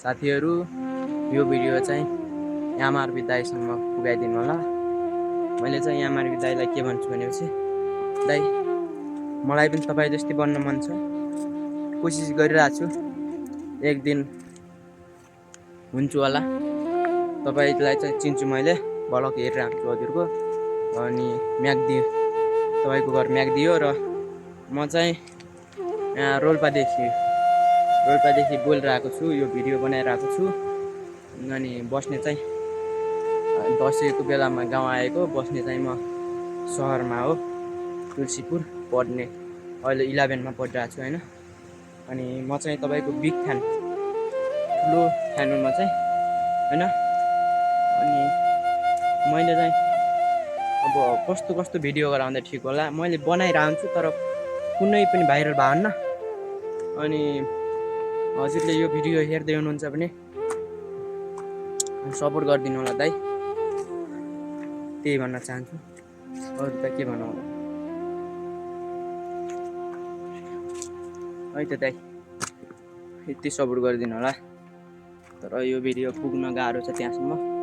साथीहरू यो भिडियो चाहिँ यामार्बी दाइसम्म पुगाइदिनु होला। मैले चाहिँ यामार्बी दाइलाई के भन्छु भनेपछि, दाइ मलाई पनि तपाईँ जस्तै बन्न मन छ, कोसिस गरिरहेको छु, एक दिन हुन्छु होला। तपाईँलाई चाहिँ चिन्छु, मैले भलक हेरेर हुन्छु हजुरको। अनि म्याग्दी, तपाईँको घर म्याग्दी हो र म चाहिँ यहाँ रोल्पादेखि बोलिरहेको छु, यो भिडियो बनाइरहेको छु। अनि बस्ने चाहिँ दसैँको बेलामा गाउँ आएको, बस्ने चाहिँ म सहरमा हो, तुलसीपुर पढ्ने, अहिले 11मा पढिरहेको छु होइन। अनि म चाहिँ तपाईँको बिग फ्यान, ठुलो फ्यान हो म चाहिँ होइन। अनि मैले चाहिँ अब कस्तो भिडियो गराउँदा ठिक होला, मैले बनाइरहन्छु तर कुनै पनि भाइरल भएन। अनि हजुरले यो भिडियो हेर्दै हुनुहुन्छ भने सपोर्ट गरिदिनु होला दाइ, त्यही भन्न चाहन्छु। अरू त के भनौँ होला है त दाइ, यति सपोर्ट गरिदिनु होला। तर यो भिडियो पुग्न गाह्रो छ त्यहाँसम्म।